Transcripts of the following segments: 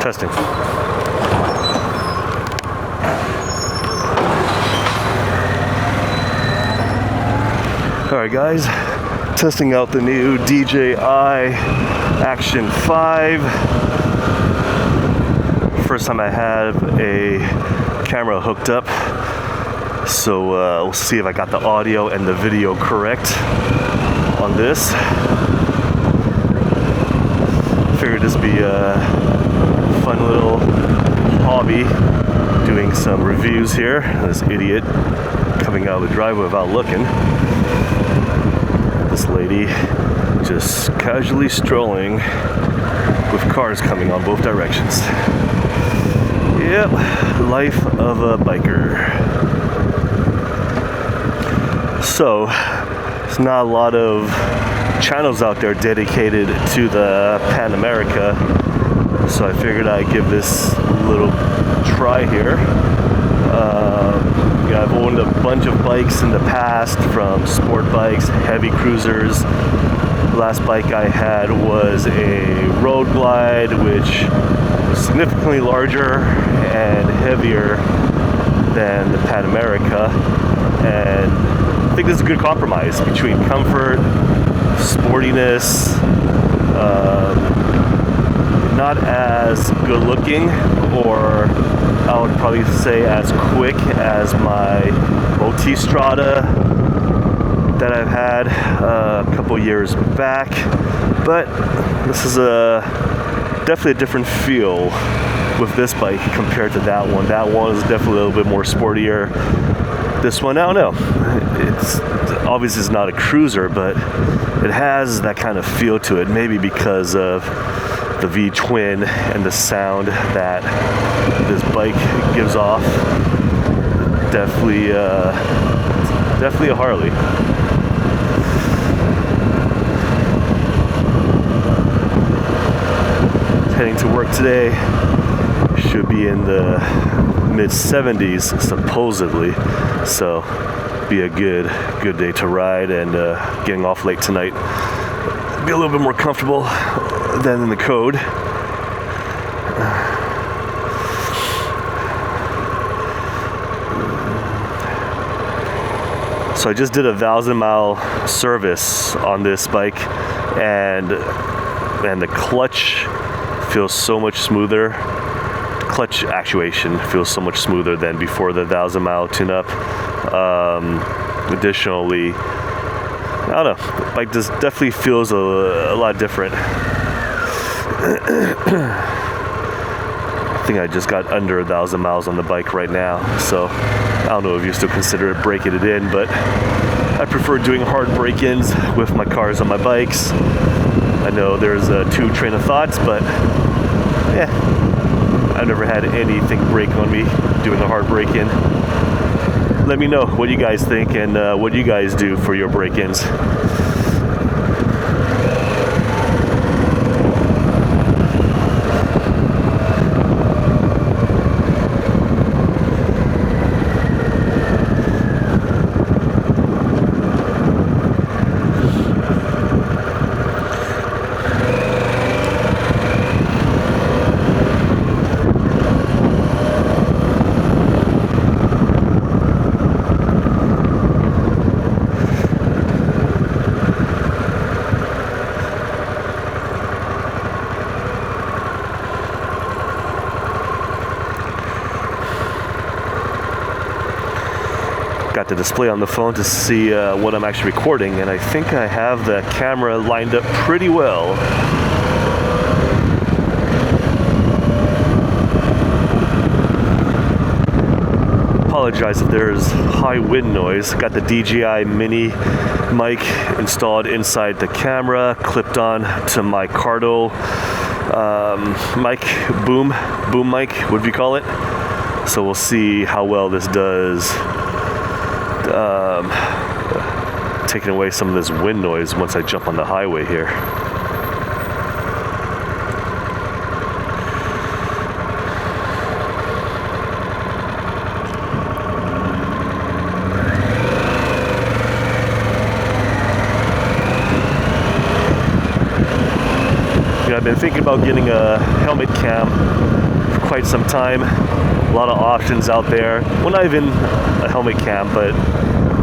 Testing. Alright guys, testing out the new DJI Action 5. First time I have a camera hooked up, so we'll see if I got the audio and the video correct on this. Figured this would be a fun little hobby, doing some reviews here. This idiot coming out of the driveway without looking. This lady just casually strolling with cars coming on both directions. Yep, life of a biker. So, there's not a lot of channels out there dedicated to the Pan America, so I figured I'd give this a little try here. Yeah, I've owned a bunch of bikes in the past, from sport bikes, heavy cruisers. The last bike I had was a Road Glide, which was significantly larger and heavier than the Pan America, and I think this is a good compromise between comfort, sportiness, not as good looking, or I would probably say as quick as my OT Strada that I've had a couple years back, but this is definitely a different feel with this bike compared to that one. That one is definitely a little bit more sportier. This one, I don't know. It's obviously it's not a cruiser, but it has that kind of feel to it. Maybe because of the V-twin and the sound that this bike gives off. Definitely a Harley. Heading to work today. Should be in the mid-70s supposedly, so be a good day to ride, and getting off late tonight be a little bit more comfortable than in the code. So I just did a 1,000-mile service on this bike, and the clutch feels so much smoother. Clutch actuation feels so much smoother than before the 1,000-mile tune-up. Additionally, I don't know, the bike just definitely feels a lot different. I think I just got under 1,000 miles on the bike right now, so I don't know if you still consider it breaking it in, but I prefer doing hard break-ins with my cars on my bikes. I know there's two train of thoughts, but yeah, I've never had anything break on me doing a hard break-in. Let me know what you guys think and what you guys do for your break-ins. Got the display on the phone to see what I'm actually recording, and I think I have the camera lined up pretty well. Apologize if there's high wind noise. Got the DJI mini mic installed inside the camera, clipped on to my Cardo mic, boom mic, what do you call it? So we'll see how well this does. Taking away some of this wind noise once I jump on the highway here. been thinking about getting a helmet cam for quite some time. A lot of options out there. Well, not even a helmet cam, but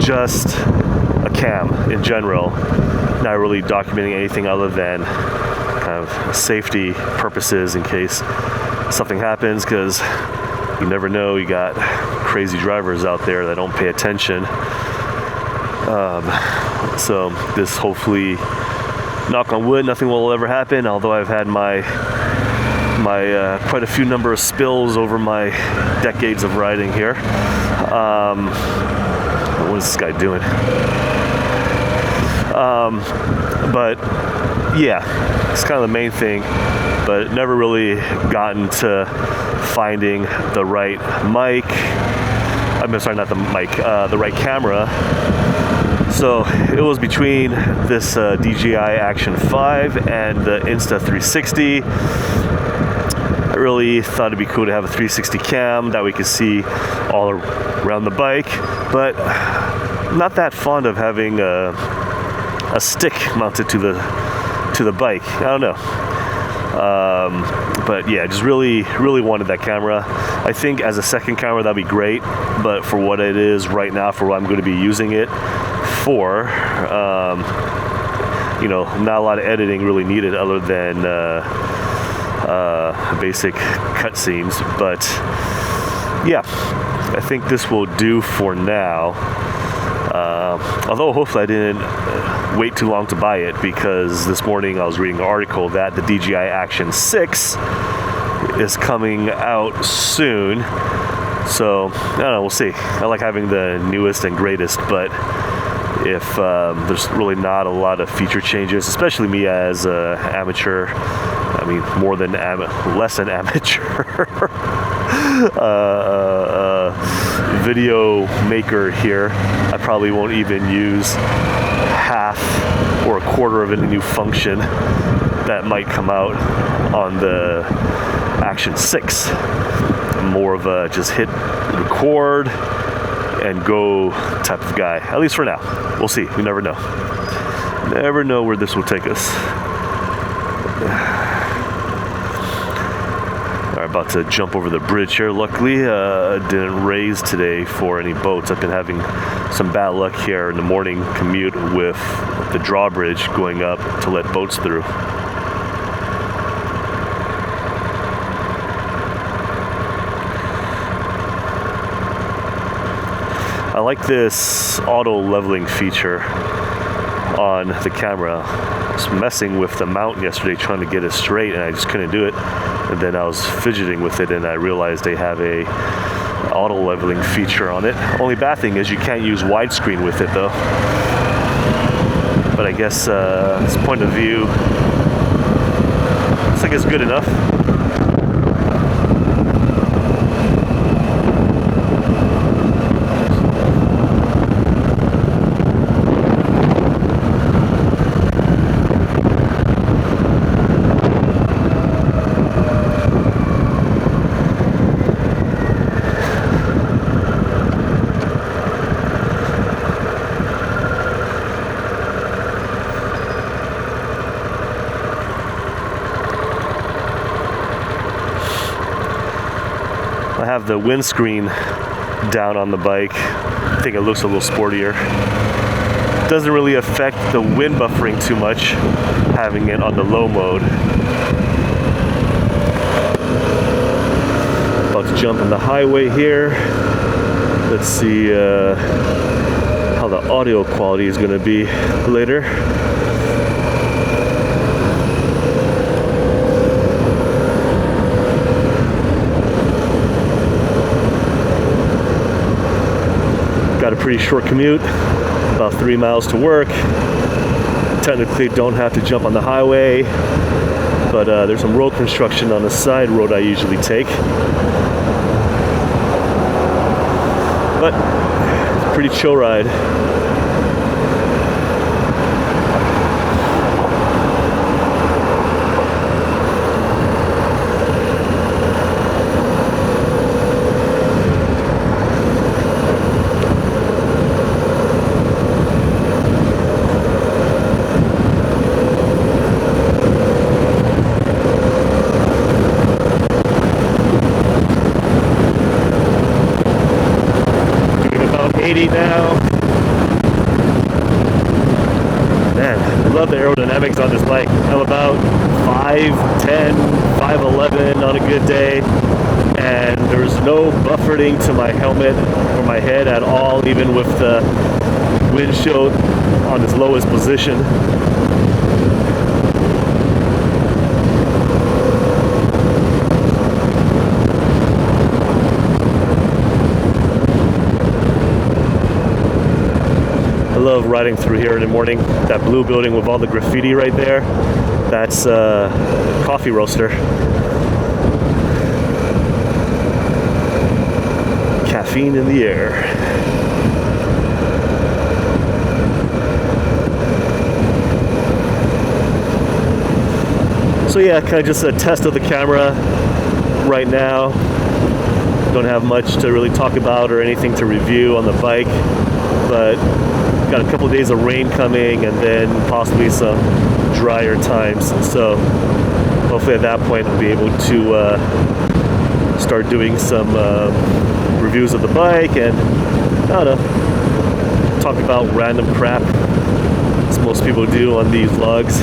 just a cam in general. Not really documenting anything other than kind of safety purposes in case something happens, because you never know. You got crazy drivers out there that don't pay attention. So this, hopefully, knock on wood, nothing will ever happen, although I've had my quite a few number of spills over my decades of riding here. What is this guy doing? But yeah, it's kind of the main thing, but never really gotten to finding the right mic. I'm sorry, not the mic, the right camera. So it was between this DJI Action 5 and the Insta360. I really thought it'd be cool to have a 360 cam that we could see all around the bike, but not that fond of having a stick mounted to the bike. I don't know. But yeah, just really wanted that camera. I think as a second camera that'd be great, but for what it is right now, for what I'm going to be using it for, you know, not a lot of editing really needed other than basic cutscenes. But yeah, I think this will do for now. Although hopefully I didn't wait too long to buy it, because this morning I was reading an article that the DJI Action 6 is coming out soon. So I don't know, we'll see. I like having the newest and greatest, but if there's really not a lot of feature changes, especially me as an amateur, I mean less than amateur video maker here, I probably won't even use half or a quarter of any new function that might come out on the Action 6. More of a just hit record and go type of guy, at least for now. We'll see. We never know. Never know where this will take us. Alright, about to jump over the bridge here. Luckily, didn't raise today for any boats. I've been having some bad luck here in the morning commute with the drawbridge going up to let boats through. I like this auto leveling feature on the camera. I was messing with the mount yesterday trying to get it straight, and I just couldn't do it. And then I was fidgeting with it, and I realized they have a auto leveling feature on it. Only bad thing is you can't use widescreen with it though. But I guess this point of view looks like it's good enough. I have the windscreen down on the bike. I think it looks a little sportier. Doesn't really affect the wind buffering too much, having it on the low mode. About to jump on the highway here. Let's see how the audio quality is going to be later. Got a pretty short commute, about 3 miles to work. Technically don't have to jump on the highway, but there's some road construction on the side road I usually take. But it's a pretty chill ride. graffiti now. Man, I love the aerodynamics on this bike. I'm about 5'10", 5'11" on a good day, and there's no buffeting to my helmet or my head at all, even with the windshield on its lowest position. I love riding through here in the morning. That blue building with all the graffiti right there, that's a coffee roaster. Caffeine in the air. So yeah, kind of just a test of the camera right now. Don't have much to really talk about or anything to review on the bike, but got a couple of days of rain coming and then possibly some drier times. So hopefully at that point I'll be able to start doing some reviews of the bike and, I don't know, talk about random crap as most people do on these vlogs.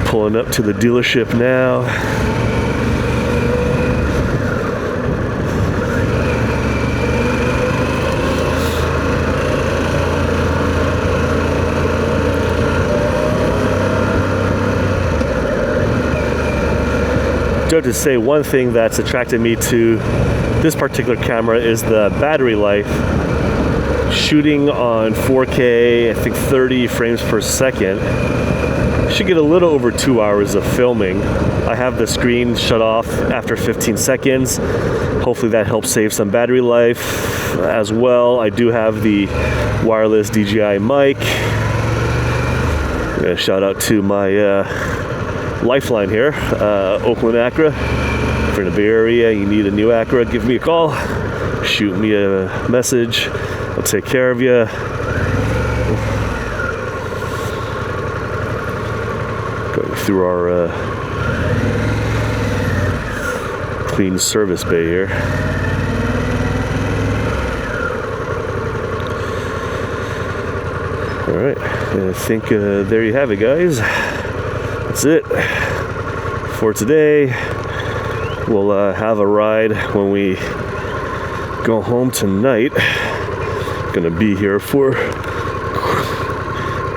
Pulling up to the dealership now. To say one thing that's attracted me to this particular camera is the battery life. Shooting on 4K, I think 30 frames per second, should get a little over 2 hours of filming. I have the screen shut off after 15 seconds. Hopefully that helps save some battery life as well. I do have the wireless DJI mic. I'm gonna shout out to my lifeline here, Oakland Acura. If you're in the Bay Area, you need a new Acura, give me a call. Shoot me a message. I'll take care of you. Through our clean service bay here. All right, I think there you have it, guys. That's it for today. We'll have a ride when we go home tonight. Gonna be here for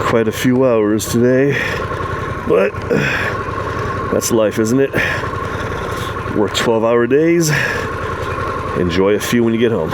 quite a few hours today. But that's life, isn't it? Work 12-hour days. Enjoy a few when you get home.